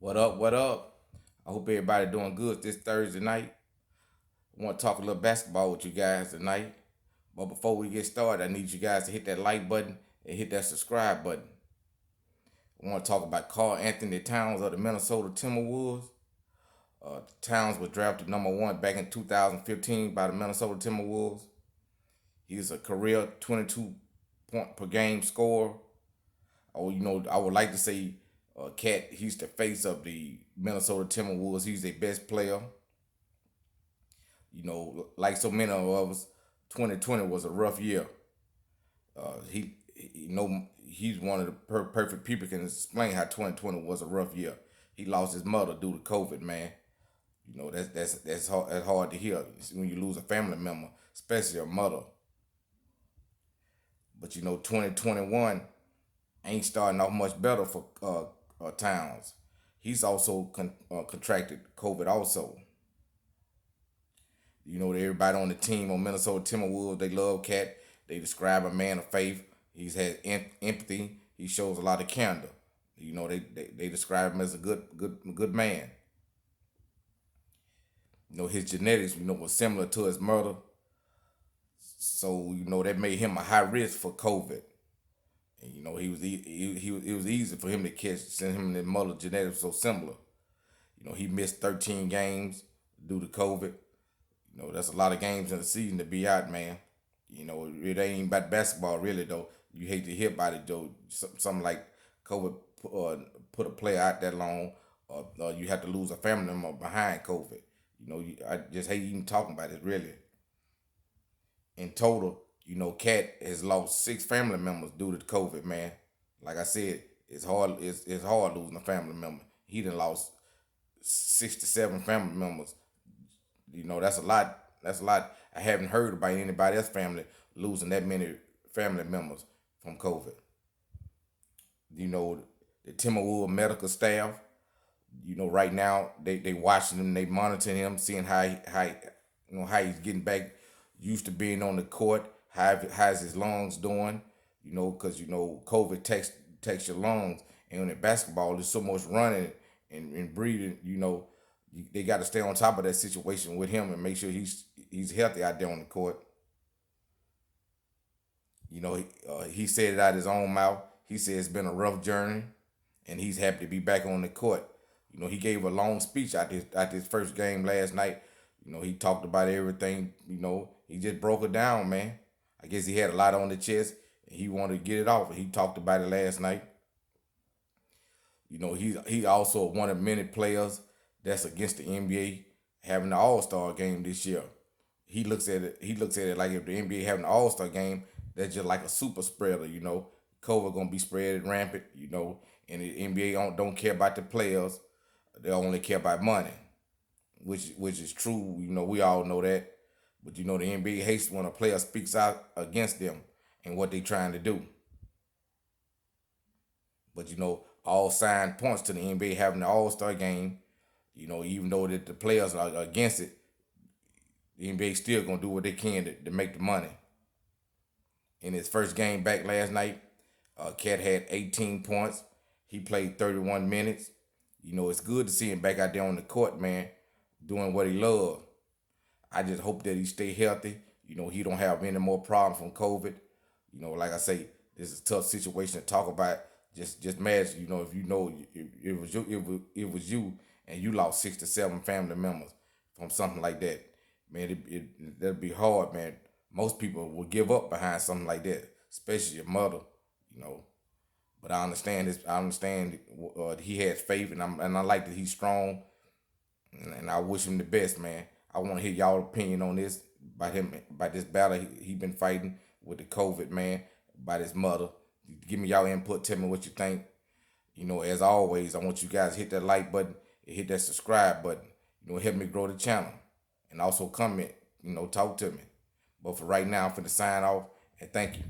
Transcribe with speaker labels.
Speaker 1: What up? What up? I hope everybody doing good this Thursday night. I want to talk a little basketball with you guys tonight. But before we get started, I need you guys to hit that like button and hit that subscribe button. I want to talk about Karl Anthony Towns of the Minnesota Timberwolves. Towns was drafted number 1 back in 2015 by the Minnesota Timberwolves. He's a career 22 point per game scorer. I would like to say, Cat. He's the face of the Minnesota Timberwolves. He's their best player. Like so many of us, 2020 was a rough year. He's one of the perfect people can explain how 2020 was a rough year. He lost his mother due to COVID, man. That's hard to hear when you lose a family member, especially a mother. But 2021 ain't starting off much better for Towns. He's also contracted COVID also. Everybody on the team on Minnesota Timberwolves, they love Cat. They describe a man of faith. He's had empathy. He shows a lot of candor. They describe him as a good man. His genetics, was similar to his mother. So, that made him a high risk for COVID. And, it was easy for him to catch since him and his mother genetics so similar. He missed 13 games due to COVID. That's a lot of games in the season to be out, man. It ain't about basketball really though. You hate to hear about it though. Something like COVID put a player out that long, or you have to lose a family member behind COVID. I just hate even talking about it really. In total, Cat has lost 6 family members due to COVID, man. Like I said, it's hard. It's hard losing a family member. He done lost 6 to 7 family members. That's a lot. That's a lot. I haven't heard about anybody else family losing that many family members from COVID. The Timberwolves medical staff. Right now they watching him, they monitoring him, seeing how he's getting back used to being on the court. How's his lungs doing? Because COVID takes your lungs, and in basketball there's so much running and breathing. They got to stay on top of that situation with him and make sure he's healthy out there on the court. He said it out his own mouth. He said it's been a rough journey, and he's happy to be back on the court. He gave a long speech at his first game last night. He talked about everything. He just broke it down, man. I guess he had a lot on the chest, and he wanted to get it off. And he talked about it last night. He also one of many players that's against the NBA having the All Star game this year. He looks at it. He looks at it like if the NBA having an All Star game, that's just like a super spreader. COVID gonna be spread rampant. And the NBA don't care about the players. They only care about money, which is true. We all know that. But the NBA hates when a player speaks out against them and what they trying to do. But all sign points to the NBA having the All Star game. Even though that the players are against it, the NBA still gonna do what they can to make the money. In his first game back last night, Cat had 18 points. He played 31 minutes. It's good to see him back out there on the court, man, doing what he loves. I just hope that he stay healthy. He don't have any more problems from COVID. Like I say, this is a tough situation to talk about. Just imagine, if it was you, it was you, and you lost 6 to 7 family members from something like that. Man, that'd be hard, man. Most people would give up behind something like that, especially your mother. You know. But I understand this. I understand he has faith, and I like that he's strong, and I wish him the best, man. I want to hear y'all opinion on this about him, about this battle he been fighting with the COVID, man, about his mother. Give me y'all input. Tell me what you think. As always, I want you guys to hit that like button and hit that subscribe button. Help me grow the channel, and also comment. Talk to me. But for right now, I'm finna sign off, and thank you.